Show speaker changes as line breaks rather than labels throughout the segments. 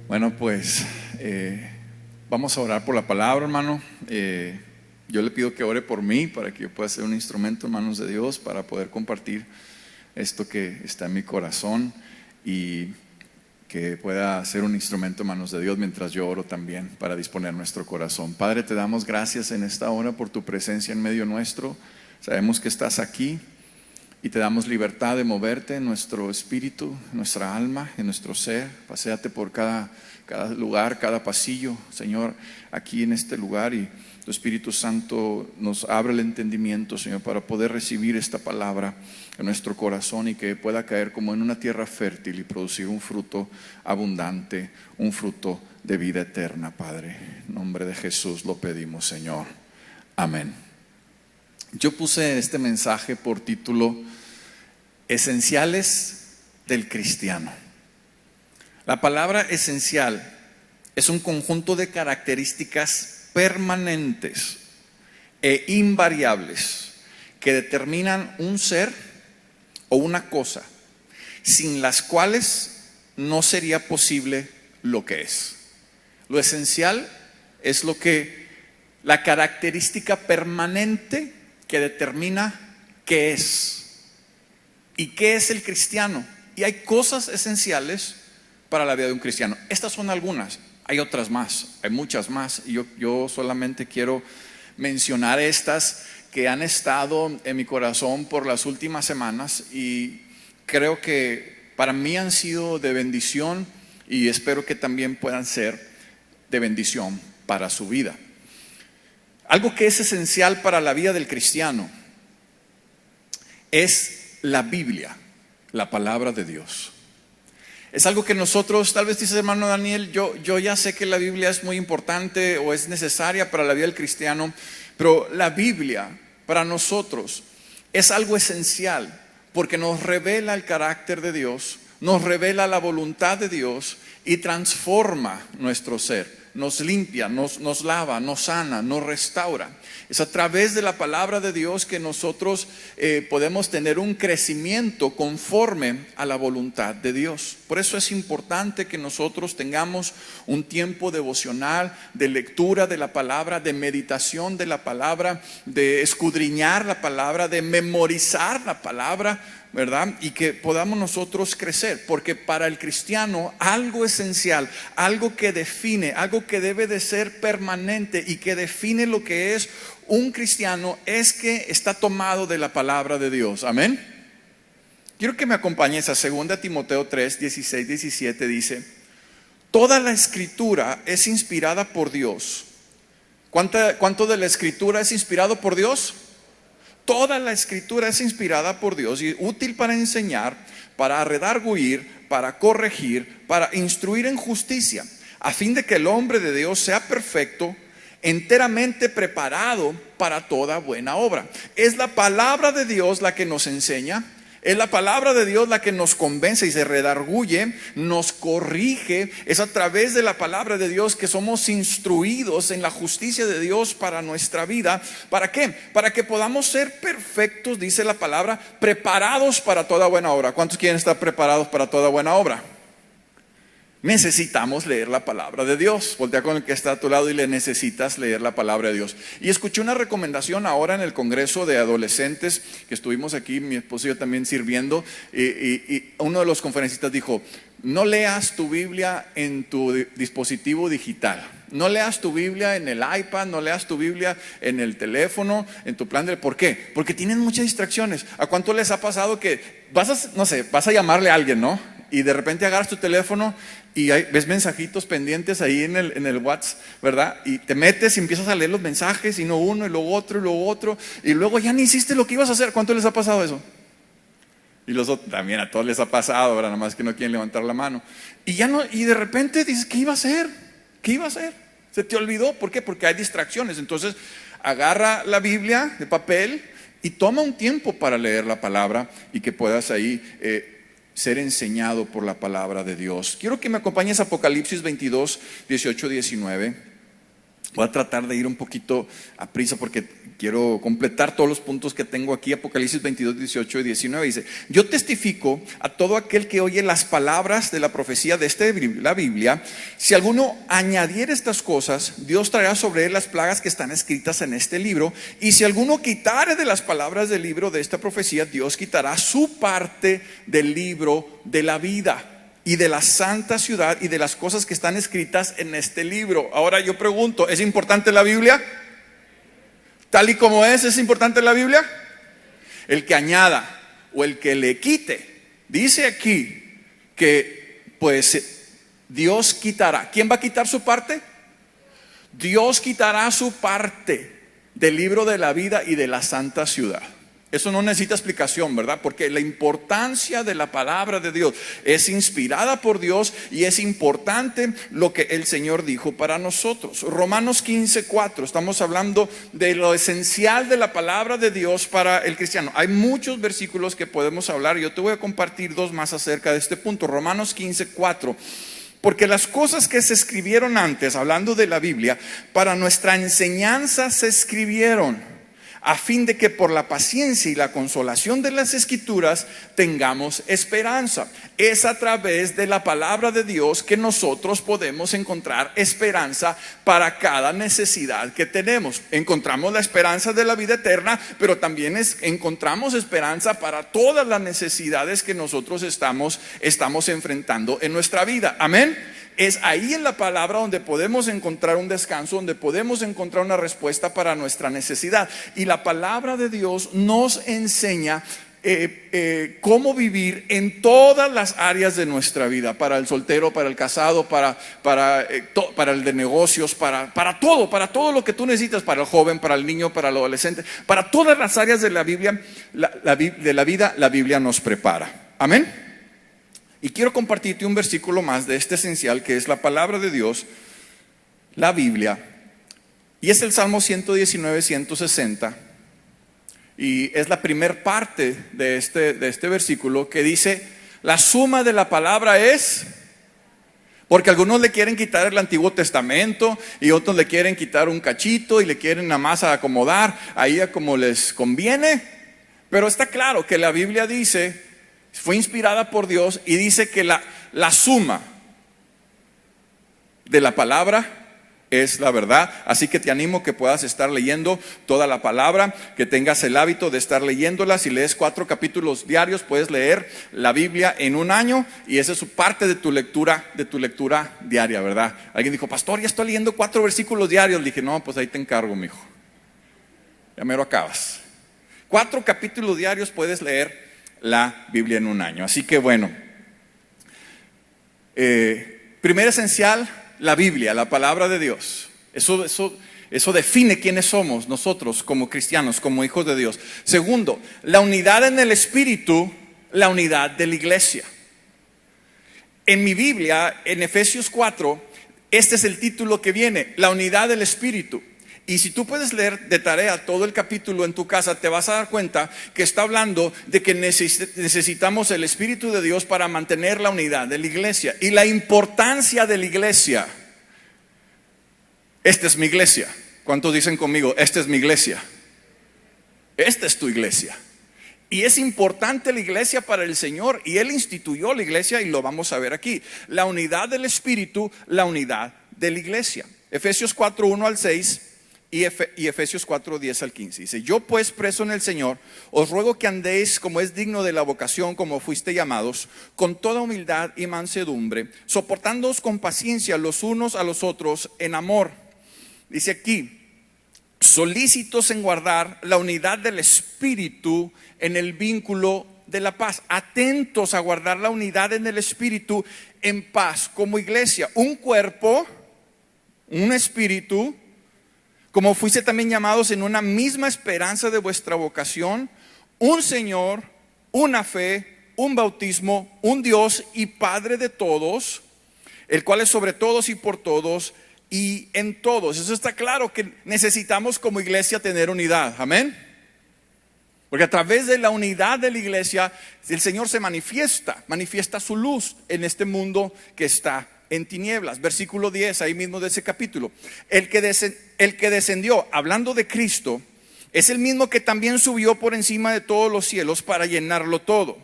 Bueno, pues vamos a orar por la palabra, hermano. Yo le pido que ore por mí para que yo pueda ser un instrumento en manos de Dios para poder compartir esto que está en mi corazón y que pueda ser un instrumento en manos de Dios mientras yo oro también para disponer nuestro corazón. Padre, te damos gracias en esta hora por tu presencia en medio nuestro. Sabemos que estás aquí y te damos libertad de moverte en nuestro espíritu, en nuestra alma, en nuestro ser. Paséate por cada lugar, cada pasillo, Señor, aquí en este lugar, y tu Espíritu Santo nos abre el entendimiento, Señor, para poder recibir esta palabra en nuestro corazón y que pueda caer como en una tierra fértil y producir un fruto abundante, un fruto de vida eterna, Padre. En nombre de Jesús lo pedimos, Señor. Amén. Yo puse este mensaje por título: Esenciales del cristiano. La palabra esencial es un conjunto de características permanentes e invariables que determinan un ser o una cosa, sin las cuales no sería posible lo que es. Lo esencial es la característica permanente que determina qué es. ¿Y qué es el cristiano? Y hay cosas esenciales para la vida de un cristiano. Estas son algunas, hay otras más, hay muchas más, y yo solamente quiero mencionar estas que han estado en mi corazón por las últimas semanas y creo que para mí han sido de bendición y espero que también puedan ser de bendición para su vida. Algo que es esencial para la vida del cristiano es la Biblia, la palabra de Dios. Es algo que nosotros, tal vez dices, hermano Daniel, yo ya sé que la Biblia es muy importante o es necesaria para la vida del cristiano, pero la Biblia para nosotros es algo esencial porque nos revela el carácter de Dios, nos revela la voluntad de Dios y transforma nuestro ser. Nos limpia, nos lava, nos sana, nos restaura. Es a través de la palabra de Dios que nosotros podemos tener un crecimiento conforme a la voluntad de Dios. Por eso es importante que nosotros tengamos un tiempo devocional de lectura de la palabra, de meditación de la palabra, de escudriñar la palabra, de memorizar la palabra, ¿verdad? Y que podamos nosotros crecer, porque para el cristiano algo esencial, algo que define, algo que debe de ser permanente y que define lo que es un cristiano es que está tomado de la palabra de Dios. Amén. Quiero que me acompañes a 2 Timoteo 3, 16, 17. Dice: toda la escritura es inspirada por Dios. ¿Cuánto de la escritura es inspirado por Dios? Toda la escritura es inspirada por Dios y útil para enseñar, para redarguir, para corregir, para instruir en justicia, a fin de que el hombre de Dios sea perfecto, enteramente preparado para toda buena obra. Es la palabra de Dios la que nos enseña. Es la palabra de Dios la que nos convence y se redarguye, nos corrige. Es a través de la palabra de Dios que somos instruidos en la justicia de Dios para nuestra vida. ¿Para qué? Para que podamos ser perfectos, dice la palabra, preparados para toda buena obra. ¿Cuántos quieren estar preparados para toda buena obra? Necesitamos leer la palabra de Dios. Voltea con el que está a tu lado y le necesitas leer la palabra de Dios. Y escuché una recomendación ahora en el congreso de adolescentes que estuvimos aquí, mi esposo y yo también sirviendo, y uno de los conferencistas dijo: no leas tu Biblia en tu dispositivo digital, no leas tu Biblia en el iPad, no leas tu Biblia en el teléfono, en tu plan de... ¿Por qué? Porque tienen muchas distracciones. ¿A cuánto les ha pasado que vas a llamarle a alguien, ¿no? Y de repente agarras tu teléfono y ves mensajitos pendientes ahí en el WhatsApp, ¿verdad? Y te metes y empiezas a leer los mensajes, y no uno, y luego otro, y luego otro, y luego ya ni hiciste lo que ibas a hacer. ¿Cuánto les ha pasado eso? Y los otros, también a todos les ha pasado, ¿verdad? Nada más que no quieren levantar la mano. Y de repente dices: ¿qué iba a hacer? ¿Qué iba a hacer? Se te olvidó. ¿Por qué? Porque hay distracciones. Entonces agarra la Biblia de papel y toma un tiempo para leer la palabra y que puedas ahí ser enseñado por la palabra de Dios. Quiero que me acompañes a Apocalipsis 22, 18, 19. Voy a tratar de ir un poquito a prisa porque quiero completar todos los puntos que tengo aquí. Apocalipsis 22, 18 y 19 dice: yo testifico a todo aquel que oye las palabras de la profecía de la Biblia. Si alguno añadiere estas cosas, Dios traerá sobre él las plagas que están escritas en este libro. Y si alguno quitare de las palabras del libro de esta profecía, Dios quitará su parte del libro de la vida y de la santa ciudad y de las cosas que están escritas en este libro. Ahora yo pregunto, ¿es importante la Biblia? Tal y como ¿es importante la Biblia? El que añada o el que le quite, dice aquí que pues Dios quitará. ¿Quién va a quitar su parte? Dios quitará su parte del libro de la vida y de la santa ciudad. Eso no necesita explicación, ¿verdad? Porque la importancia de la palabra de Dios es inspirada por Dios y es importante lo que el Señor dijo para nosotros. Romanos 15, 4, estamos hablando de lo esencial de la palabra de Dios para el cristiano. Hay muchos versículos que podemos hablar. Yo te voy a compartir dos más acerca de este punto. Romanos 15, 4. Porque las cosas que se escribieron antes, hablando de la Biblia, para nuestra enseñanza se escribieron, a fin de que por la paciencia y la consolación de las Escrituras tengamos esperanza. Es a través de la palabra de Dios que nosotros podemos encontrar esperanza para cada necesidad que tenemos. Encontramos la esperanza de la vida eterna, pero también encontramos esperanza para todas las necesidades que nosotros estamos enfrentando en nuestra vida. Amén. Es ahí en la palabra donde podemos encontrar un descanso, donde podemos encontrar una respuesta para nuestra necesidad. Y la palabra de Dios nos enseña cómo vivir en todas las áreas de nuestra vida, para el soltero, para el casado, para el de negocios, para todo lo que tú necesitas, para el joven, para el niño, para el adolescente, para todas las áreas de la Biblia, de la vida, la Biblia nos prepara. Amén. Y quiero compartirte un versículo más de este esencial, que es la palabra de Dios, la Biblia. Y es el Salmo 119, 160. Y es la primer parte de este versículo que dice: la suma de la palabra es... Porque algunos le quieren quitar el Antiguo Testamento y otros le quieren quitar un cachito y le quieren nada más acomodar ahí a como les conviene. Pero está claro que la Biblia dice... fue inspirada por Dios y dice que la suma de la palabra es la verdad. Así que te animo que puedas estar leyendo toda la palabra, que tengas el hábito de estar leyéndola. Si lees 4 capítulos diarios, puedes leer la Biblia en un año, y esa es parte de tu lectura diaria, ¿verdad? Alguien dijo: pastor, ya estoy leyendo 4 versículos diarios. Le dije: no, pues ahí te encargo, mijo. Ya mero acabas. 4 capítulos diarios puedes leer la Biblia en un año. Así que bueno, primer esencial, la Biblia, la palabra de Dios. Eso define quiénes somos nosotros como cristianos, como hijos de Dios. Segundo, la unidad en el Espíritu, la unidad de la iglesia. En mi Biblia, en Efesios 4, este es el título que viene: la unidad del Espíritu. Y si tú puedes leer de tarea todo el capítulo en tu casa, te vas a dar cuenta que está hablando de que necesitamos el Espíritu de Dios para mantener la unidad de la iglesia y la importancia de la iglesia. Esta es mi iglesia. ¿Cuántos dicen conmigo: esta es mi iglesia? Esta es tu iglesia. Y es importante la iglesia para el Señor, y Él instituyó la iglesia, y lo vamos a ver aquí. La unidad del Espíritu, la unidad de la iglesia. Efesios 4, 1 al 6 y Efesios 4, 10 al 15. Dice: yo pues, preso en el Señor, os ruego que andéis como es digno de la vocación como fuiste llamados, con toda humildad y mansedumbre, soportándoos con paciencia los unos a los otros en amor. Dice aquí: solícitos en guardar la unidad del Espíritu en el vínculo de la paz. Atentos a guardar la unidad en el Espíritu en paz, como iglesia, un cuerpo, un espíritu, como fuiste también llamados en una misma esperanza de vuestra vocación, un Señor, una fe, un bautismo, un Dios y Padre de todos, el cual es sobre todos y por todos y en todos. Eso está claro, que necesitamos como iglesia tener unidad. Amén. Porque a través de la unidad de la iglesia, el Señor se manifiesta su luz en este mundo que está en tinieblas. Versículo 10, ahí mismo de ese capítulo. El que descendió, hablando de Cristo, es el mismo que también subió por encima de todos los cielos para llenarlo todo.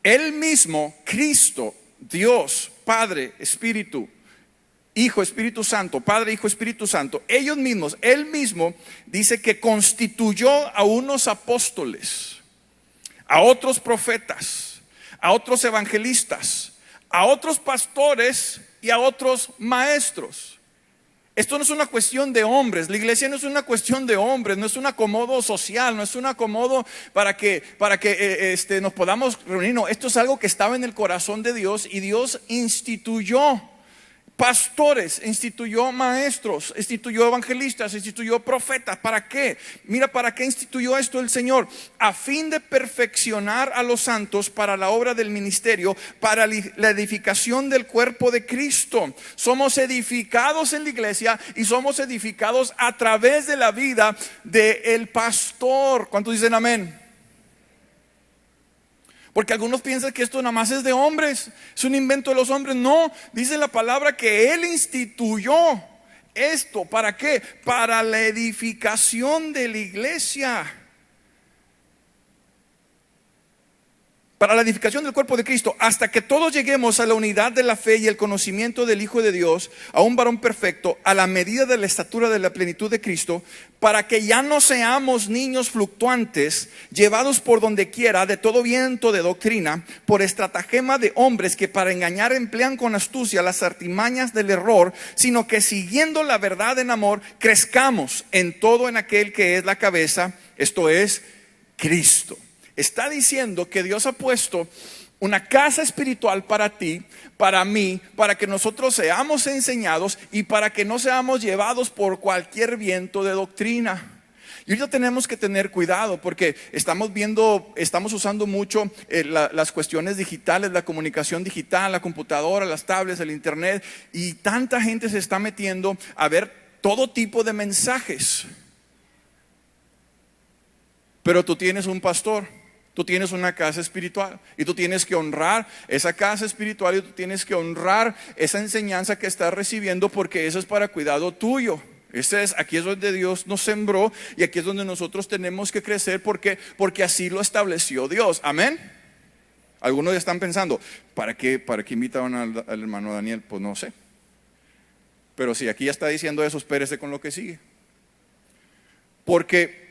Él mismo, Cristo, Dios, Padre, Espíritu, Hijo, Espíritu Santo, Padre, Hijo, Espíritu Santo, ellos mismos, Él mismo dice que constituyó a unos apóstoles, a otros profetas, a otros evangelistas, a otros pastores y a otros maestros. Esto no es una cuestión de hombres. La iglesia no es una cuestión de hombres, no es un acomodo social, no es un acomodo para que nos podamos reunir. No, esto es algo que estaba en el corazón de Dios, y Dios instituyó pastores, instituyó maestros, instituyó evangelistas, instituyó profetas. ¿Para qué? Mira, ¿para qué instituyó esto el Señor? A fin de perfeccionar a los santos para la obra del ministerio, para la edificación del cuerpo de Cristo. Somos edificados en la iglesia y somos edificados a través de la vida del pastor. ¿Cuántos dicen amén? Porque algunos piensan que esto nada más es de hombres, es un invento de los hombres. No, dice la palabra que Él instituyó esto. ¿Para qué? Para la edificación de la iglesia. Para la edificación del cuerpo de Cristo, hasta que todos lleguemos a la unidad de la fe y el conocimiento del Hijo de Dios, a un varón perfecto, a la medida de la estatura de la plenitud de Cristo, para que ya no seamos niños fluctuantes, llevados por donde quiera de todo viento de doctrina, por estratagema de hombres que para engañar emplean con astucia las artimañas del error, sino que siguiendo la verdad en amor, crezcamos en todo en aquel que es la cabeza, esto es Cristo. Está diciendo que Dios ha puesto una casa espiritual para ti, para mí, para que nosotros seamos enseñados y para que no seamos llevados por cualquier viento de doctrina. Y ahorita tenemos que tener cuidado porque estamos usando mucho las cuestiones digitales, la comunicación digital, la computadora, las tablets, el internet, y tanta gente se está metiendo a ver todo tipo de mensajes. Pero tú tienes un pastor, tú tienes una casa espiritual y tú tienes que honrar esa casa espiritual y tú tienes que honrar esa enseñanza que estás recibiendo, porque eso es para cuidado tuyo. Aquí es donde Dios nos sembró y aquí es donde nosotros tenemos que crecer porque así lo estableció Dios. Amén. Algunos ya están pensando, ¿para qué invitaban al hermano Daniel? Pues no sé. Pero si aquí ya está diciendo eso, espérese con lo que sigue. Porque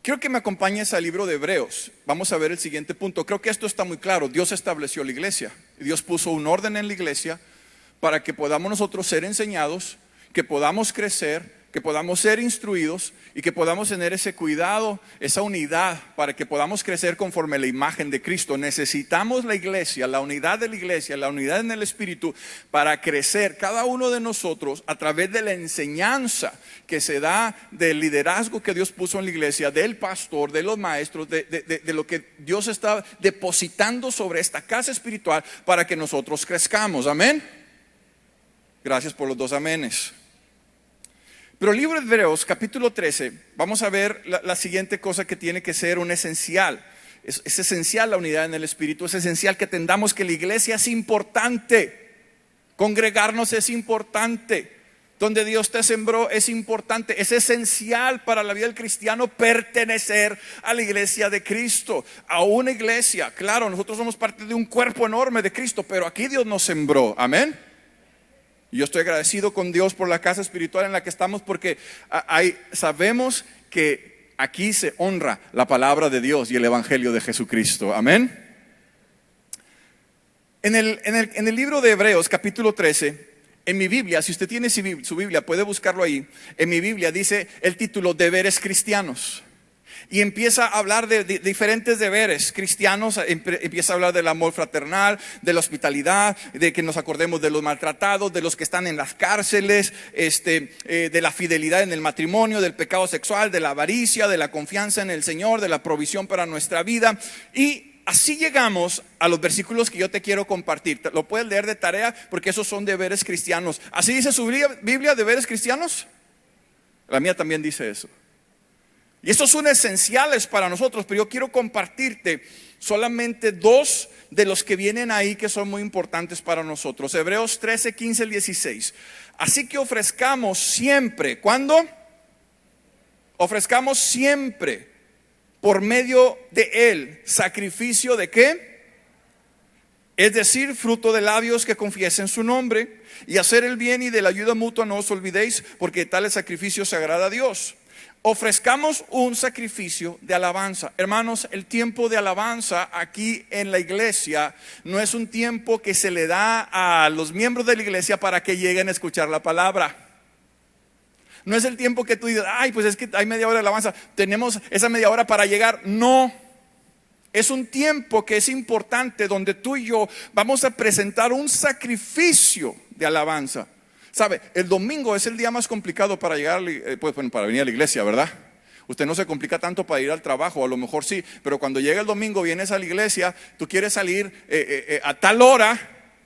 quiero que me acompañes al libro de Hebreos. Vamos a ver el siguiente punto. Creo que esto está muy claro. Dios estableció la iglesia. Dios puso un orden en la iglesia para que podamos nosotros ser enseñados, que podamos crecer, que podamos ser instruidos y que podamos tener ese cuidado, esa unidad, para que podamos crecer conforme a la imagen de Cristo. Necesitamos la iglesia, la unidad de la iglesia, la unidad en el Espíritu, para crecer cada uno de nosotros a través de la enseñanza que se da del liderazgo que Dios puso en la iglesia, del pastor, de los maestros, de lo que Dios está depositando sobre esta casa espiritual para que nosotros crezcamos. Amén. Gracias por los dos amenes. Pero el libro de Hebreos, capítulo 13, vamos a ver la siguiente cosa que tiene que ser un esencial. Es esencial la unidad en el Espíritu, es esencial que entendamos que la iglesia es importante, congregarnos es importante, donde Dios te sembró es importante, es esencial para la vida del cristiano pertenecer a la iglesia de Cristo, a una iglesia. Claro, nosotros somos parte de un cuerpo enorme de Cristo, pero aquí Dios nos sembró, amén. Yo estoy agradecido con Dios por la casa espiritual en la que estamos, porque sabemos que aquí se honra la palabra de Dios y el evangelio de Jesucristo. Amén. En el libro de Hebreos capítulo 13, en mi Biblia, si usted tiene su Biblia puede buscarlo ahí. En mi Biblia dice el título Deberes cristianos. Y empieza a hablar de diferentes deberes cristianos. Empieza a hablar del amor fraternal, de la hospitalidad, de que nos acordemos de los maltratados, de los que están en las cárceles, de la fidelidad en el matrimonio, del pecado sexual, de la avaricia, de la confianza en el Señor, de la provisión para nuestra vida. Y así llegamos a los versículos que yo te quiero compartir. Lo puedes leer de tarea porque esos son deberes cristianos. ¿Así dice su Biblia, deberes cristianos? La mía también dice eso. Y estos son esenciales para nosotros, pero yo quiero compartirte solamente dos de los que vienen ahí que son muy importantes para nosotros. Hebreos 13, 15 al 16. Así que ofrezcamos siempre. ¿Cuándo? Ofrezcamos siempre por medio de Él sacrificio de ¿qué? Es decir, fruto de labios que confiesen su nombre, y hacer el bien y de la ayuda mutua no os olvidéis, porque tal el sacrificio se agrada a Dios. Ofrezcamos un sacrificio de alabanza. Hermanos, el tiempo de alabanza aquí en la iglesia no es un tiempo que se le da a los miembros de la iglesia para que lleguen a escuchar la palabra. No es el tiempo que tú dices, ay, pues es que hay media hora de alabanza, tenemos esa media hora para llegar. No, es un tiempo que es importante donde tú y yo vamos a presentar un sacrificio de alabanza. ¿Sabe? El domingo es el día más complicado para llegar, para venir a la iglesia, ¿verdad? Usted no se complica tanto para ir al trabajo, a lo mejor sí, pero cuando llega el domingo, vienes a la iglesia, tú quieres salir a tal hora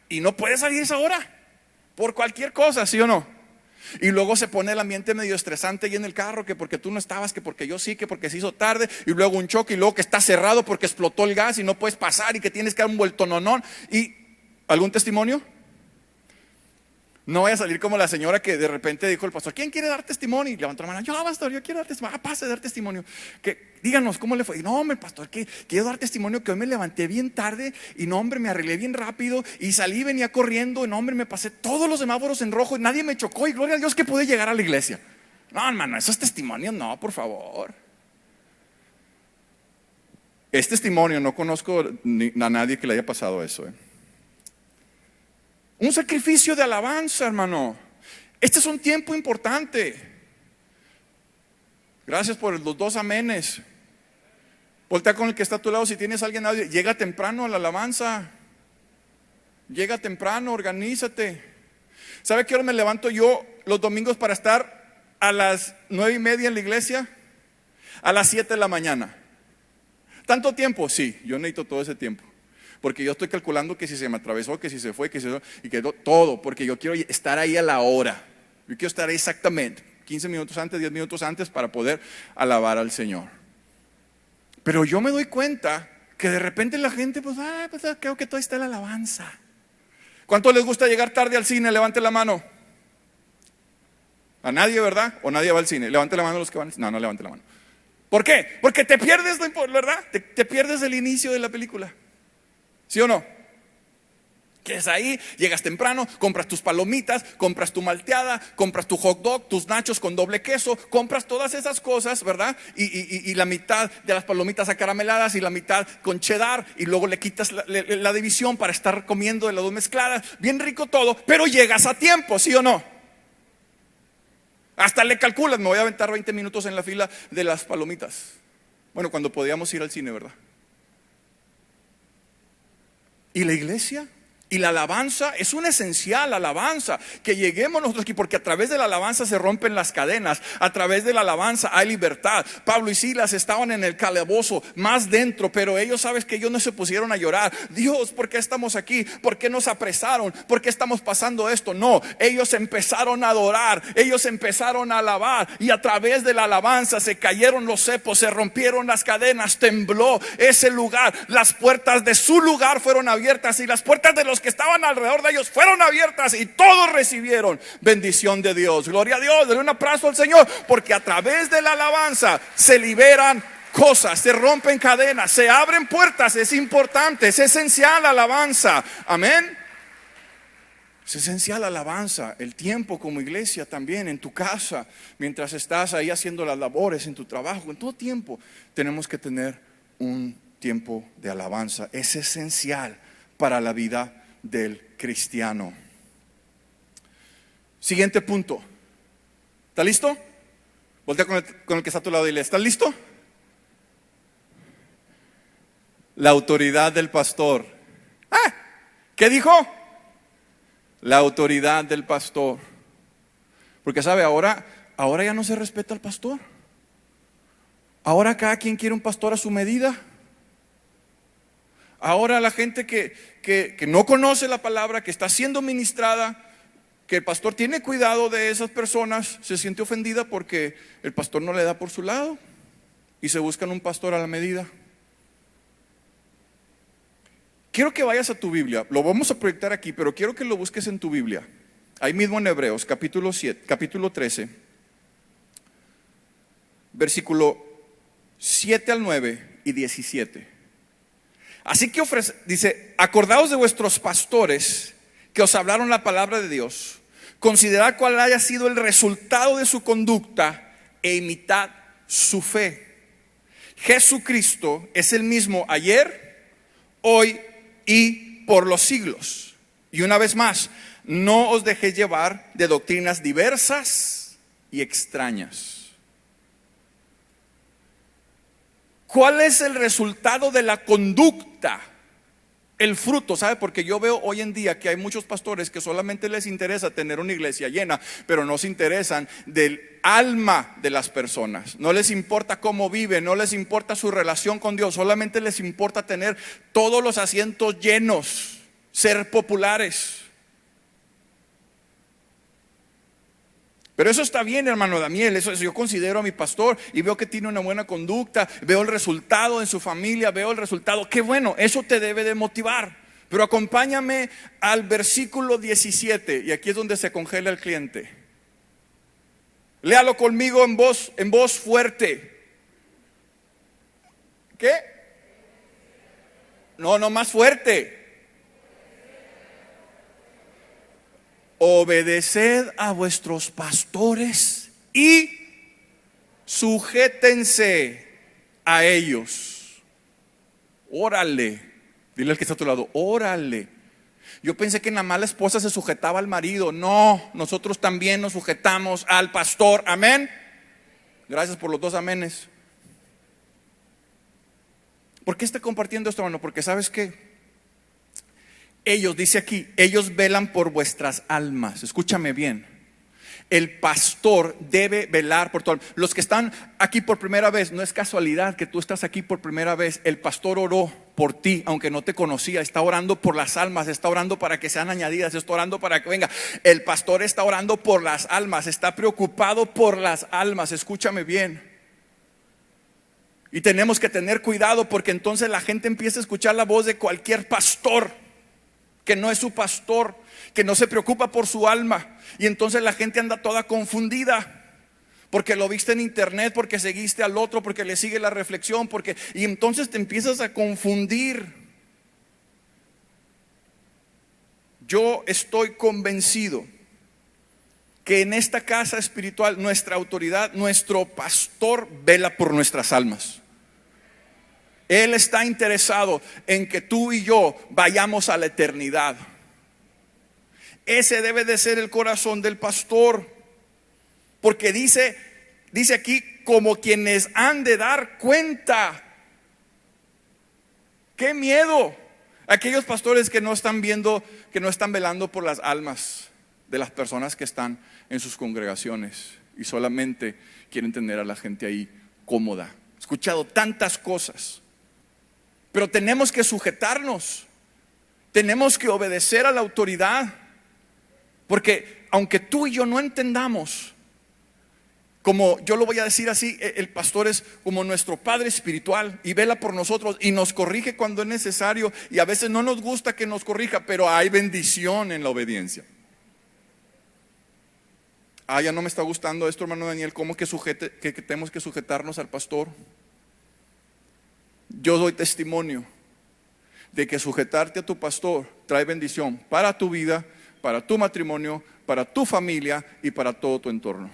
y no puedes salir esa hora por cualquier cosa, ¿sí o no? Y luego se pone el ambiente medio estresante ahí en el carro, que porque tú no estabas, que porque yo sí, que porque se hizo tarde, y luego un choque, y luego que está cerrado porque explotó el gas y no puedes pasar y que tienes que dar un vueltononón. ¿Y algún testimonio? No vaya a salir como la señora que de repente dijo el pastor, ¿quién quiere dar testimonio? Y levantó la mano, yo pastor, yo quiero dar testimonio. Pase a dar testimonio. Díganos, ¿cómo le fue? Y no, hombre, pastor, que quiero dar testimonio que hoy me levanté bien tarde y no, hombre, me arreglé bien rápido y salí, venía corriendo y no, hombre, me pasé todos los semáforos en rojo y nadie me chocó y gloria a Dios que pude llegar a la iglesia. No, hermano, esos testimonios no, por favor. Es testimonio, no conozco a nadie que le haya pasado eso. Un sacrificio de alabanza, hermano. Este es un tiempo importante. Gracias por los dos amenes. Voltea con el que está a tu lado. Si tienes a alguien, llega temprano a la alabanza. Llega temprano, organízate. ¿Sabe qué hora me levanto yo los domingos para estar a las 9:30 en la iglesia? A las 7 de la mañana. ¿Tanto tiempo? Sí, yo necesito todo ese tiempo. Porque yo estoy calculando que si se me atravesó, que si se fue, que si y quedó todo, porque yo quiero estar ahí a la hora. Yo quiero estar ahí exactamente 15 minutos antes, 10 minutos antes para poder alabar al Señor. Pero yo me doy cuenta que de repente la gente, pues creo que todo está en la alabanza. ¿Cuánto les gusta llegar tarde al cine? Levante la mano. A nadie, ¿verdad? O nadie va al cine. Levante la mano los que van. No levante la mano. ¿Por qué? Porque te pierdes, ¿verdad? Te pierdes el inicio de la película. ¿Sí o no? Que es ahí, llegas temprano, compras tus palomitas, compras tu malteada, compras tu hot dog, tus nachos con doble queso, compras todas esas cosas, ¿verdad? Y la mitad de las palomitas acarameladas y la mitad con cheddar, y luego le quitas la división para estar comiendo de las dos mezcladas, bien rico todo, pero llegas a tiempo, ¿sí o no? Hasta le calculas, me voy a aventar 20 minutos en la fila de las palomitas. Bueno, cuando podíamos ir al cine, ¿verdad? ¿Y la iglesia? Y la alabanza es un esencial, alabanza, que lleguemos nosotros aquí, porque a través de la alabanza se rompen las cadenas, a través de la alabanza hay libertad. Pablo y Silas estaban en el calabozo, más dentro, pero ellos, sabes que ellos no se pusieron a llorar. Dios, ¿por qué estamos aquí? ¿Por qué nos apresaron? ¿Por qué estamos pasando esto? No, ellos empezaron a adorar, ellos empezaron a alabar, y a través de la alabanza se cayeron los cepos, se rompieron las cadenas, tembló ese lugar, las puertas de su lugar fueron abiertas y las puertas de los que estaban alrededor de ellos fueron abiertas y todos recibieron bendición de Dios. Gloria a Dios, denle un aplauso al Señor, porque a través de la alabanza se liberan cosas, se rompen cadenas, se abren puertas. Es importante, es esencial la alabanza. Amén. Es esencial la alabanza, el tiempo como iglesia también, en tu casa, mientras estás ahí haciendo las labores, en tu trabajo, en todo tiempo tenemos que tener un tiempo de alabanza. Es esencial para la vida del cristiano. Siguiente punto. ¿Está listo? Voltea con el que está a tu lado y dile, ¿estás listo? La autoridad del pastor. ¿Qué dijo? La autoridad del pastor. Porque sabe, ahora ya no se respeta al pastor. Ahora cada quien quiere un pastor a su medida. Ahora la gente que no conoce la palabra, que está siendo ministrada, que el pastor tiene cuidado de esas personas, se siente ofendida porque el pastor no le da por su lado. y se buscan un pastor a la medida. Quiero que vayas a tu Biblia, lo vamos a proyectar aquí, pero quiero que lo busques en tu Biblia. Ahí mismo en Hebreos, capítulo 13, versículo 7 al 9 y 17. Así que dice, acordaos de vuestros pastores que os hablaron la palabra de Dios. Considerad cuál haya sido el resultado de su conducta e imitad su fe. Jesucristo es el mismo ayer, hoy y por los siglos. Y una vez más, no os dejéis llevar de doctrinas diversas y extrañas. ¿Cuál es el resultado de la conducta? El fruto, ¿sabe? Porque yo veo hoy en día que hay muchos pastores que solamente les interesa tener una iglesia llena, pero no se interesan del alma de las personas. No les importa cómo viven, no les importa su relación con Dios, solamente les importa tener todos los asientos llenos, ser populares. Pero eso está bien, hermano Daniel, eso yo considero a mi pastor y veo que tiene una buena conducta, veo el resultado en su familia, veo el resultado, qué bueno, eso te debe de motivar. Pero acompáñame al versículo 17 y aquí es donde se congela el cliente. Léalo conmigo en voz fuerte. ¿Qué? No, más fuerte. Obedeced a vuestros pastores y sujétense a ellos. Órale. Dile al que está a tu lado, órale. Yo pensé que nada más la esposa se sujetaba al marido. No, nosotros también nos sujetamos al pastor. Amén. Gracias por los dos amenes. ¿Por qué está compartiendo esto, hermano? Porque ¿sabes qué? Ellos, dice aquí, ellos velan por vuestras almas. Escúchame bien. El pastor debe velar por tu alma. Los que están aquí por primera vez, no es casualidad que tú estás aquí por primera vez. El pastor oró por ti, aunque no te conocía. Está orando por las almas, está orando para que sean añadidas, está orando para que venga. El pastor está orando por las almas, está preocupado por las almas. Escúchame bien. Y tenemos que tener cuidado porque entonces la gente empieza a escuchar la voz de cualquier pastor que no es su pastor, que no se preocupa por su alma. Y entonces la gente anda toda confundida porque lo viste en internet, porque seguiste al otro, porque le sigue la reflexión, y entonces te empiezas a confundir. Yo estoy convencido que en esta casa espiritual nuestra autoridad, nuestro pastor vela por nuestras almas. Él está interesado en que tú y yo vayamos a la eternidad. Ese debe de ser el corazón del pastor. Porque dice aquí, como quienes han de dar cuenta. ¡Qué miedo! Aquellos pastores que no están viendo, que no están velando por las almas de las personas que están en sus congregaciones y solamente quieren tener a la gente ahí cómoda. He escuchado tantas cosas. Pero tenemos que sujetarnos, tenemos que obedecer a la autoridad, porque aunque tú y yo no entendamos, como yo lo voy a decir así, el pastor es como nuestro padre espiritual y vela por nosotros y nos corrige cuando es necesario, y a veces no nos gusta que nos corrija, pero hay bendición en la obediencia. Ya no me está gustando esto, hermano Daniel, ¿cómo que tenemos que sujetarnos al pastor? Yo doy testimonio de que sujetarte a tu pastor trae bendición para tu vida, para tu matrimonio, para tu familia y para todo tu entorno.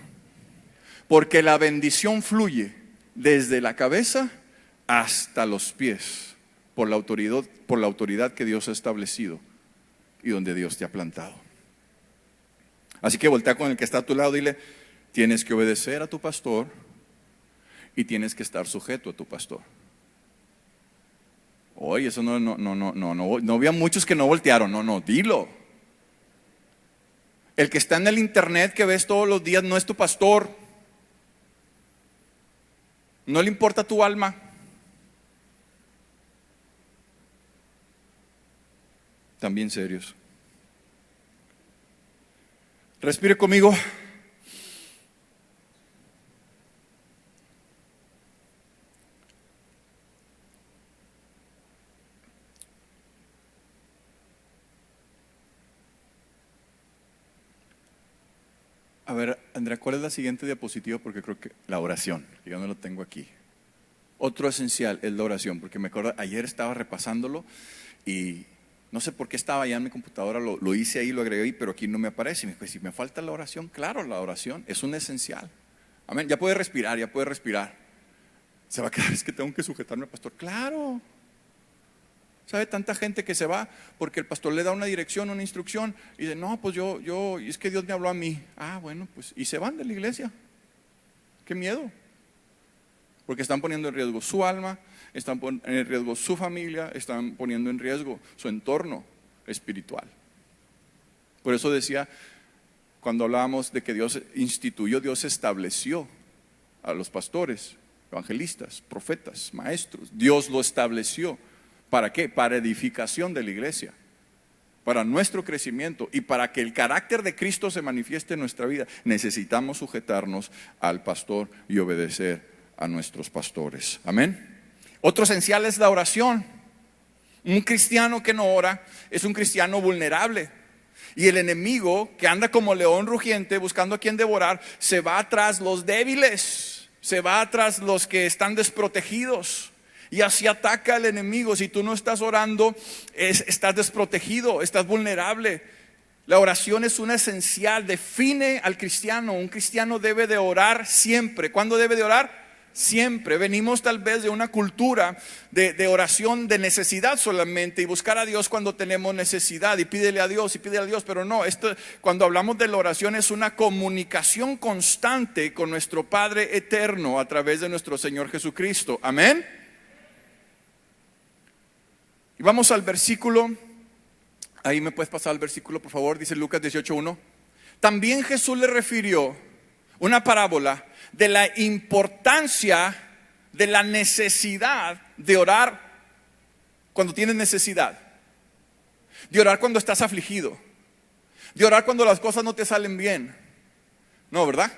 Porque la bendición fluye desde la cabeza hasta los pies por la autoridad que Dios ha establecido y donde Dios te ha plantado. Así que voltea con el que está a tu lado y dile, tienes que obedecer a tu pastor y tienes que estar sujeto a tu pastor. Oye, eso no había muchos que no voltearon. No, dilo. El que está en el internet que ves todos los días no es tu pastor. No le importa tu alma. También serios. Respire conmigo. Andrea, ¿cuál es la siguiente diapositiva? Porque creo que la oración, que yo no lo tengo aquí. Otro esencial es la oración, porque me acuerdo, ayer estaba repasándolo y no sé por qué estaba allá en mi computadora, lo hice ahí, lo agregué ahí, pero aquí no me aparece. Y me dijo, si me falta la oración, claro, la oración es un esencial. Amén, ya puede respirar, ya puede respirar. Se va a quedar, es que tengo que sujetarme al pastor. Claro. ¿Sabe? Tanta gente que se va porque el pastor le da una dirección, una instrucción y dice, no, pues y es que Dios me habló a mí. Ah, bueno, pues, y se van de la iglesia. Qué miedo. Porque están poniendo en riesgo su alma, están poniendo en riesgo su familia, están poniendo en riesgo su entorno espiritual. Por eso decía, cuando hablábamos de que Dios instituyó, Dios estableció a los pastores, evangelistas, profetas, maestros. Dios lo estableció. ¿Para qué? Para edificación de la iglesia, para nuestro crecimiento y para que el carácter de Cristo se manifieste en nuestra vida. Necesitamos sujetarnos al pastor y obedecer a nuestros pastores. Amén. Otro esencial es la oración. Un cristiano que no ora es un cristiano vulnerable. Y el enemigo, que anda como león rugiente buscando a quien devorar, se va tras los débiles, se va tras los que están desprotegidos. Y así ataca al enemigo. Si tú no estás orando, estás desprotegido, estás vulnerable. La oración es una esencial, define al cristiano. Un cristiano debe de orar siempre. ¿Cuándo debe de orar? Siempre. Venimos tal vez de una cultura de oración de necesidad solamente y buscar a Dios cuando tenemos necesidad y pídele a Dios pero no, cuando hablamos de la oración es una comunicación constante con nuestro Padre eterno a través de nuestro Señor Jesucristo. Amén. Y vamos al versículo, ahí me puedes pasar al versículo por favor, dice Lucas 18:1. También Jesús le refirió una parábola de la importancia de la necesidad de orar cuando tienes necesidad, de orar cuando estás afligido, de orar cuando las cosas no te salen bien. No, ¿verdad?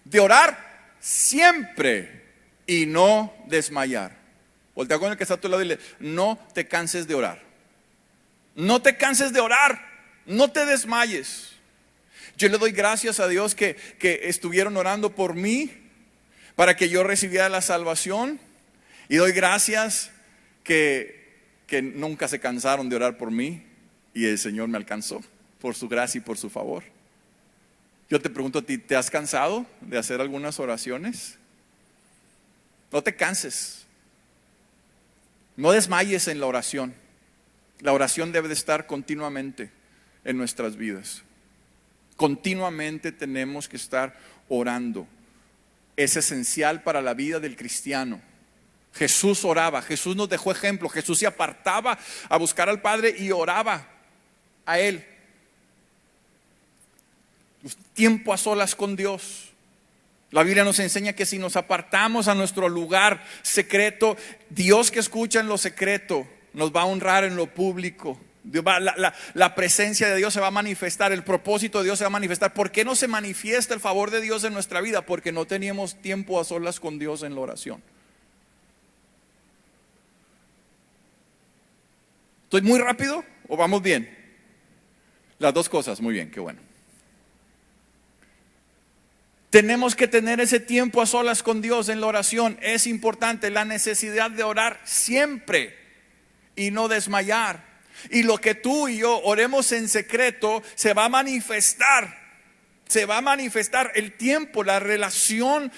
De orar siempre y no desmayar. Voltea con el que está a tu lado y dile, no te canses de orar. No te canses de orar. No te desmayes. Yo le doy gracias a Dios que estuvieron orando por mí para que yo recibiera la salvación. Y doy gracias que nunca se cansaron de orar por mí. Y el Señor me alcanzó por su gracia y por su favor. Yo te pregunto a ti, ¿te has cansado de hacer algunas oraciones? No te canses. No desmayes en la oración. La oración debe de estar continuamente en nuestras vidas. Continuamente tenemos que estar orando. Es esencial para la vida del cristiano. Jesús oraba, Jesús nos dejó ejemplo. Jesús se apartaba a buscar al Padre y oraba a Él. Tiempo a solas con Dios. La Biblia nos enseña que si nos apartamos a nuestro lugar secreto, Dios que escucha en lo secreto nos va a honrar en lo público. La presencia de Dios se va a manifestar, el propósito de Dios se va a manifestar. ¿Por qué no se manifiesta el favor de Dios en nuestra vida? Porque no teníamos tiempo a solas con Dios en la oración. ¿Estoy muy rápido o vamos bien? Las dos cosas, muy bien, qué bueno. Tenemos que tener ese tiempo a solas con Dios en la oración. Es importante la necesidad de orar siempre y no desmayar. Y lo que tú y yo oremos en secreto se va a manifestar. Se va a manifestar el tiempo, la relación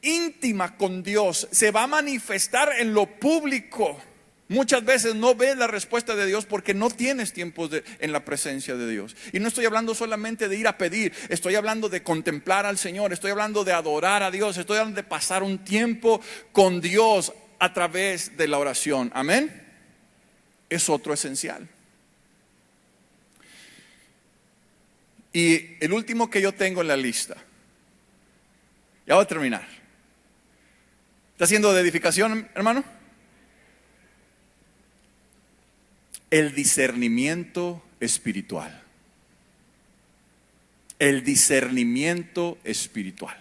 íntima con Dios. Se va a manifestar en lo público. Muchas veces no ves la respuesta de Dios porque no tienes tiempo en la presencia de Dios. Y no estoy hablando solamente de ir a pedir, estoy hablando de contemplar al Señor, estoy hablando de adorar a Dios, estoy hablando de pasar un tiempo con Dios a través de la oración. Amén. Es otro esencial. Y el último que yo tengo en la lista, ya voy a terminar. ¿Está haciendo de edificación, hermano? El discernimiento espiritual. El discernimiento espiritual.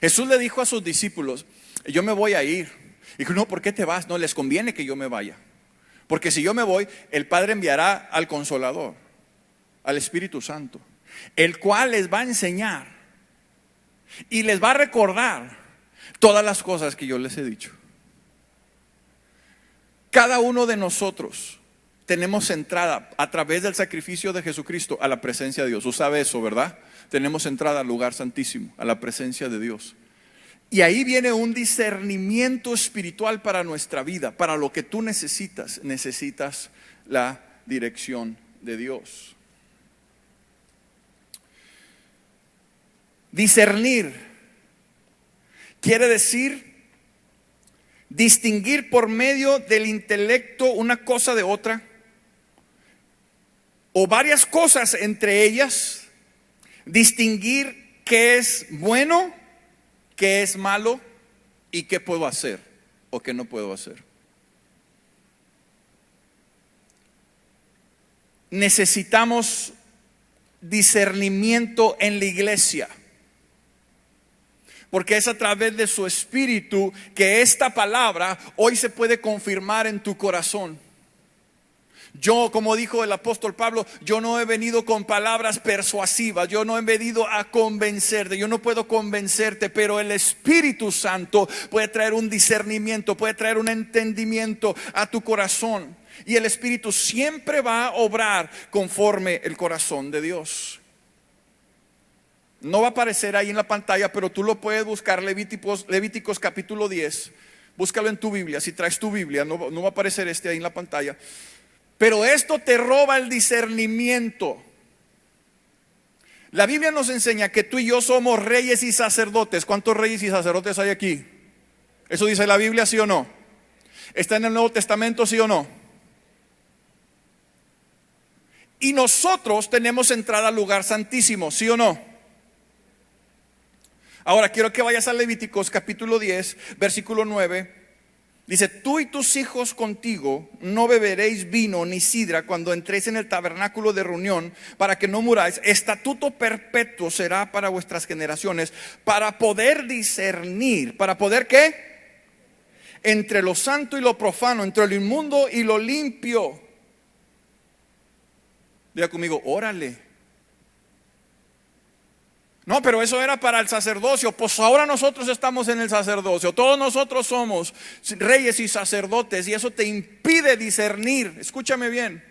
Jesús le dijo a sus discípulos, yo me voy a ir. Y dijo, no, ¿por qué te vas? No, les conviene que yo me vaya. Porque si yo me voy, el Padre enviará al Consolador, al Espíritu Santo, el cual les va a enseñar y les va a recordar todas las cosas que yo les he dicho. Cada uno de nosotros tenemos entrada a través del sacrificio de Jesucristo a la presencia de Dios. Tú sabes eso, ¿verdad? Tenemos entrada al lugar santísimo, a la presencia de Dios. Y ahí viene un discernimiento espiritual para nuestra vida, para lo que tú necesitas. Necesitas la dirección de Dios. Discernir quiere decir distinguir por medio del intelecto una cosa de otra, o varias cosas entre ellas. Distinguir qué es bueno, qué es malo y qué puedo hacer o qué no puedo hacer. Necesitamos discernimiento en la iglesia, porque es a través de su espíritu que esta palabra hoy se puede confirmar en tu corazón. Yo, como dijo el apóstol Pablo, yo no he venido con palabras persuasivas, yo no he venido a convencerte, yo no puedo convencerte, pero el Espíritu Santo puede traer un discernimiento, puede traer un entendimiento a tu corazón. Y el Espíritu siempre va a obrar conforme el corazón de Dios. No va a aparecer ahí en la pantalla, pero tú lo puedes buscar, Levíticos capítulo 10. Búscalo en tu Biblia, si traes tu Biblia, no va a aparecer ahí en la pantalla. Pero esto te roba el discernimiento. La Biblia nos enseña que tú y yo somos reyes y sacerdotes. ¿Cuántos reyes y sacerdotes hay aquí? ¿Eso dice la Biblia, sí o no? ¿Está en el Nuevo Testamento, sí o no? Y nosotros tenemos entrada al lugar santísimo, ¿sí o no? Ahora quiero que vayas a Levíticos capítulo 10, versículo 9. Dice: tú y tus hijos contigo no beberéis vino ni sidra cuando entréis en el tabernáculo de reunión, para que no muráis. Estatuto perpetuo será para vuestras generaciones, para poder discernir. ¿Para poder qué? Entre lo santo y lo profano, entre lo inmundo y lo limpio. Diga conmigo: órale. No, pero eso era para el sacerdocio. Pues ahora nosotros estamos en el sacerdocio. Todos nosotros somos reyes y sacerdotes, y eso te impide discernir. Escúchame bien.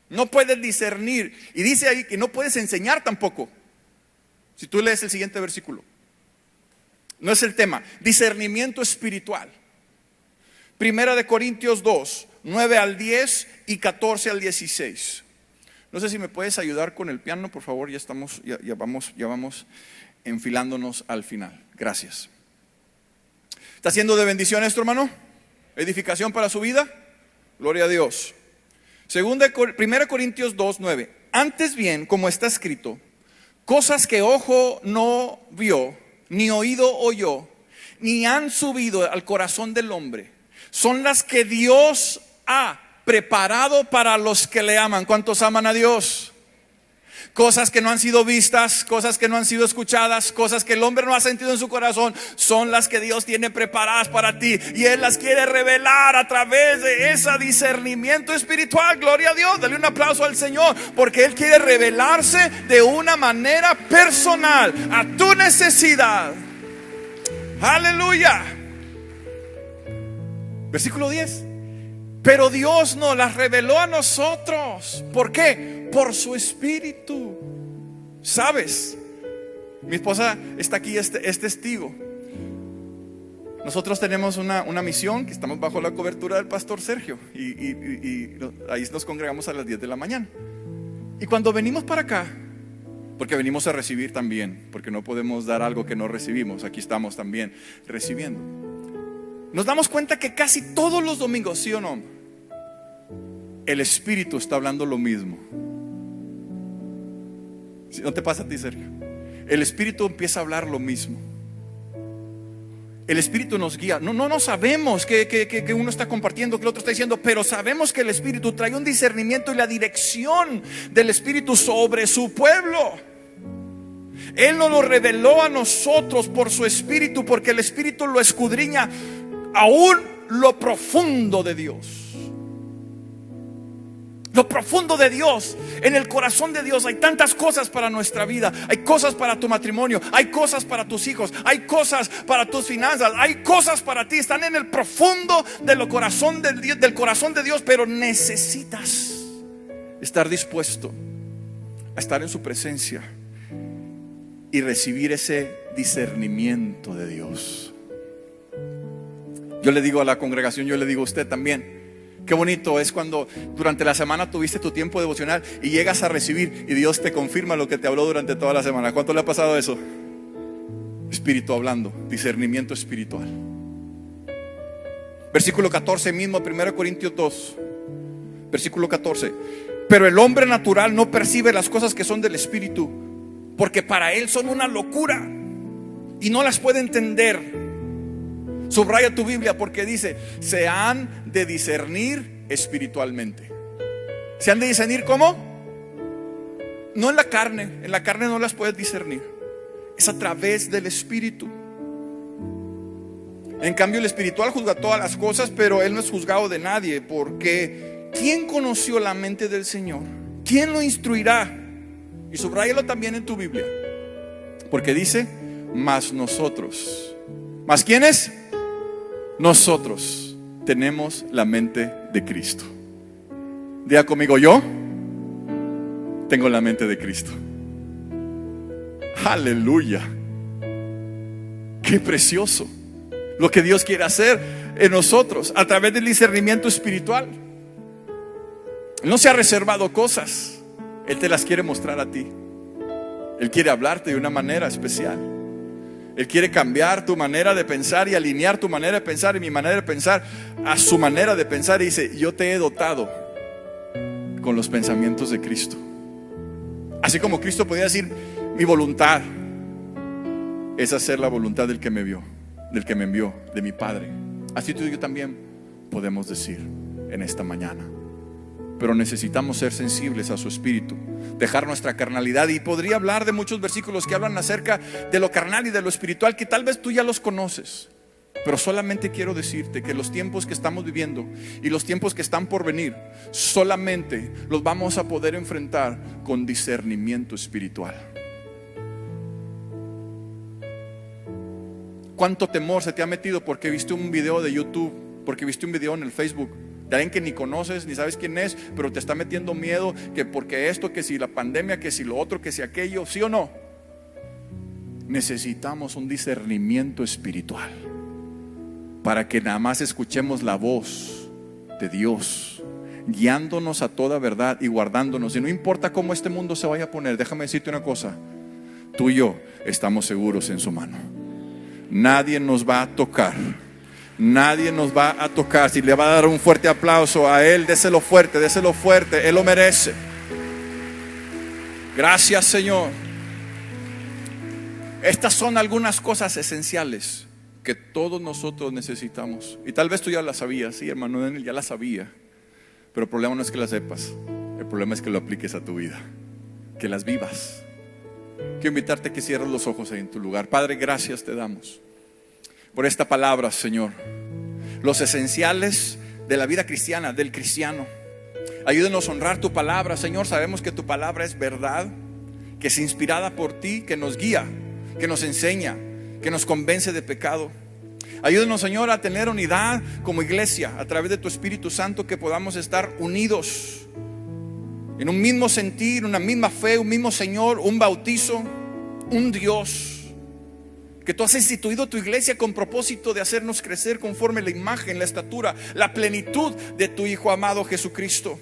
No puedes discernir. Y dice ahí que no puedes enseñar tampoco. Si tú lees el siguiente versículo. No es el tema. Discernimiento espiritual. Primera de Corintios 2, 9 al 10 y 14 al 16. No sé si me puedes ayudar con el piano, por favor. Ya vamos enfilándonos al final. Gracias. ¿Está siendo de bendición esto, hermano? ¿Edificación para su vida? Gloria a Dios. 1 Corintios 2, 9. Antes bien, como está escrito, cosas que ojo no vio, ni oído oyó, ni han subido al corazón del hombre, son las que Dios ha preparado para los que le aman. ¿Cuántos aman a Dios? Cosas que no han sido vistas, cosas que no han sido escuchadas, cosas que el hombre no ha sentido en su corazón, son las que Dios tiene preparadas para ti, y Él las quiere revelar a través de ese discernimiento espiritual. Gloria a Dios. Dale un aplauso al Señor, porque Él quiere revelarse de una manera personal a tu necesidad. Aleluya. Versículo 10. Pero Dios nos las reveló a nosotros. ¿Por qué? Por su Espíritu. ¿Sabes? Mi esposa está aquí, es testigo. Nosotros tenemos una misión, que estamos bajo la cobertura del pastor Sergio, y ahí nos congregamos a las 10 de la mañana. Y cuando venimos para acá, porque venimos a recibir también, porque no podemos dar algo que no recibimos, aquí estamos también recibiendo. Nos damos cuenta que casi todos los domingos, ¿sí o no?, el Espíritu está hablando lo mismo. ¿No te pasa a ti, Sergio? El Espíritu empieza a hablar lo mismo. El Espíritu nos guía. No sabemos que uno está compartiendo, que el otro está diciendo, pero sabemos que el Espíritu trae un discernimiento y la dirección del Espíritu sobre su pueblo. Él nos lo reveló a nosotros por su Espíritu, porque el Espíritu lo escudriña aún lo profundo de Dios. Lo profundo de Dios, en el corazón de Dios hay tantas cosas para nuestra vida. Hay cosas para tu matrimonio, hay cosas para tus hijos, hay cosas para tus finanzas, hay cosas para ti. Están en el profundo del corazón de Dios, pero necesitas estar dispuesto a estar en su presencia y recibir ese discernimiento de Dios. Yo le digo a la congregación, yo le digo a usted también, qué bonito es cuando durante la semana tuviste tu tiempo devocional y llegas a recibir y Dios te confirma lo que te habló durante toda la semana. ¿Cuánto le ha pasado eso? Espíritu hablando, discernimiento espiritual. Versículo 14 mismo, 1 Corintios 2, versículo 14. Pero el hombre natural no percibe las cosas que son del Espíritu, porque para él son una locura y no las puede entender. Subraya tu Biblia porque dice: se han de discernir espiritualmente. ¿Se han de discernir cómo? No en la carne no las puedes discernir. Es a través del Espíritu. En cambio el espiritual juzga todas las cosas, pero él no es juzgado de nadie, porque ¿quién conoció la mente del Señor? ¿Quién lo instruirá? Y subráyalo también en tu Biblia, porque dice: mas nosotros. ¿Más quiénes? Nosotros tenemos la mente de Cristo. Diga conmigo: yo tengo la mente de Cristo. Aleluya. Qué precioso lo que Dios quiere hacer en nosotros a través del discernimiento espiritual. Él no se ha reservado cosas, Él te las quiere mostrar a ti. Él quiere hablarte de una manera especial. Él quiere cambiar tu manera de pensar y alinear tu manera de pensar y mi manera de pensar a su manera de pensar. Y dice: yo te he dotado con los pensamientos de Cristo. Así como Cristo podía decir: mi voluntad es hacer la voluntad del que me vio, del que me envió, de mi Padre. Así tú y yo también podemos decir en esta mañana. Pero necesitamos ser sensibles a su espíritu, dejar nuestra carnalidad. Y podría hablar de muchos versículos que hablan acerca de lo carnal y de lo espiritual, que tal vez tú ya los conoces. Pero solamente quiero decirte que los tiempos que estamos viviendo y los tiempos que están por venir, solamente los vamos a poder enfrentar con discernimiento espiritual. ¿Cuánto temor se te ha metido porque viste un video de YouTube, porque viste un video en el Facebook de alguien que ni conoces, ni sabes quién es, pero te está metiendo miedo, que porque esto, que si la pandemia, que si lo otro, que si aquello? ¿Sí o no? Necesitamos un discernimiento espiritual para que nada más escuchemos la voz de Dios, guiándonos a toda verdad y guardándonos. Y no importa cómo este mundo se vaya a poner, déjame decirte una cosa: tú y yo estamos seguros en su mano. Nadie nos va a tocar. Nadie nos va a tocar. Si le va a dar un fuerte aplauso a Él, déselo fuerte, Él lo merece. Gracias, Señor. Estas son algunas cosas esenciales que todos nosotros necesitamos. Y tal vez tú ya las sabías, sí, hermano Daniel, ya las sabía. Pero el problema no es que las sepas, el problema es que lo apliques a tu vida, que las vivas. Quiero invitarte a que cierres los ojos ahí en tu lugar. Padre, gracias te damos por esta palabra, Señor. Los esenciales de la vida cristiana, del cristiano. Ayúdenos a honrar tu palabra, Señor. Sabemos que tu palabra es verdad, que es inspirada por ti, que nos guía, que nos enseña, que nos convence de pecado. Ayúdenos, Señor, a tener unidad como iglesia a través de tu Espíritu Santo, que podamos estar unidos en un mismo sentir, una misma fe, un mismo Señor, un bautizo, un Dios. Que tú has instituido tu iglesia con propósito de hacernos crecer conforme la imagen, la estatura, la plenitud de tu Hijo amado Jesucristo.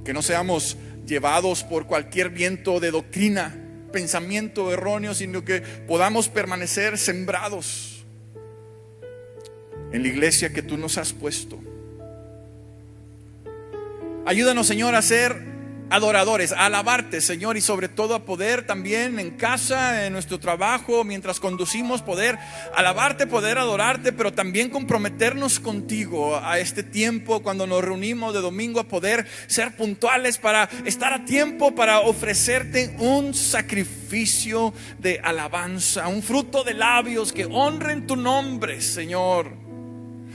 Que no seamos llevados por cualquier viento de doctrina, pensamiento erróneo, sino que podamos permanecer sembrados en la iglesia que tú nos has puesto. Ayúdanos, Señor, a ser adoradores, a alabarte, Señor, y sobre todo a poder también en casa, en nuestro trabajo, mientras conducimos, poder alabarte, poder adorarte, pero también comprometernos contigo a este tiempo cuando nos reunimos de domingo, a poder ser puntuales para estar a tiempo, para ofrecerte un sacrificio de alabanza, un fruto de labios que honren tu nombre, Señor.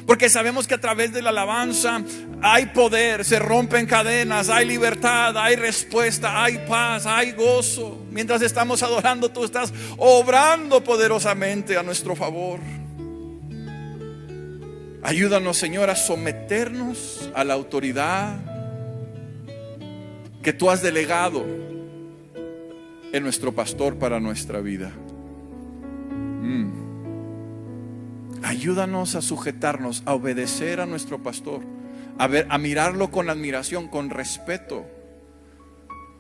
Porque sabemos que a través de la alabanza hay poder, se rompen cadenas, hay libertad, hay respuesta, hay paz, hay gozo. Mientras estamos adorando, tú estás obrando poderosamente a nuestro favor. Ayúdanos, Señor, a someternos a la autoridad que tú has delegado en nuestro pastor para nuestra vida. Ayúdanos a sujetarnos, a obedecer a nuestro pastor, a mirarlo con admiración, con respeto,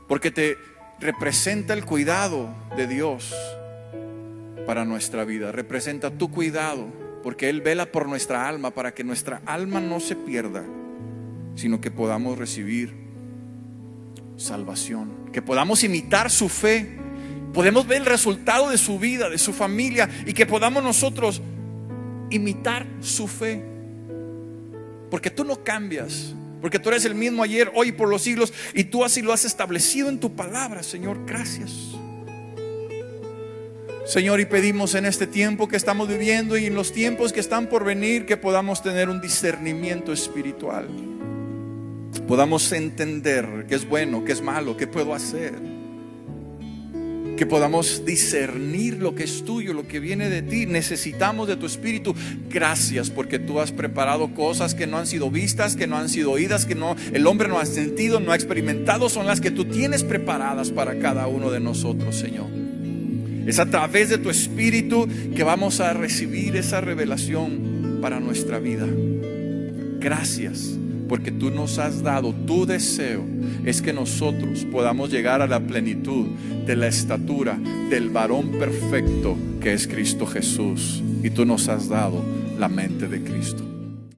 porque te representa el cuidado de Dios para nuestra vida. Representa tu cuidado, porque Él vela por nuestra alma, para que nuestra alma no se pierda, sino que podamos recibir salvación, que podamos imitar su fe, podemos ver el resultado de su vida, de su familia, y que podamos nosotros imitar su fe, porque tú no cambias, porque tú eres el mismo ayer, hoy y por los siglos, y tú así lo has establecido en tu palabra. Señor, gracias, Señor, y pedimos en este tiempo que estamos viviendo y en los tiempos que están por venir, que podamos tener un discernimiento espiritual, podamos entender qué es bueno, qué es malo, qué puedo hacer, que podamos discernir lo que es tuyo, lo que viene de ti. Necesitamos de tu Espíritu. Gracias, porque tú has preparado cosas que no han sido vistas, que no han sido oídas, que el hombre no ha sentido, no ha experimentado. Son las que tú tienes preparadas para cada uno de nosotros, Señor. Es a través de tu Espíritu que vamos a recibir esa revelación para nuestra vida. Gracias, porque tú nos has dado, tu deseo es que nosotros podamos llegar a la plenitud de la estatura del varón perfecto que es Cristo Jesús, y tú nos has dado la mente de Cristo.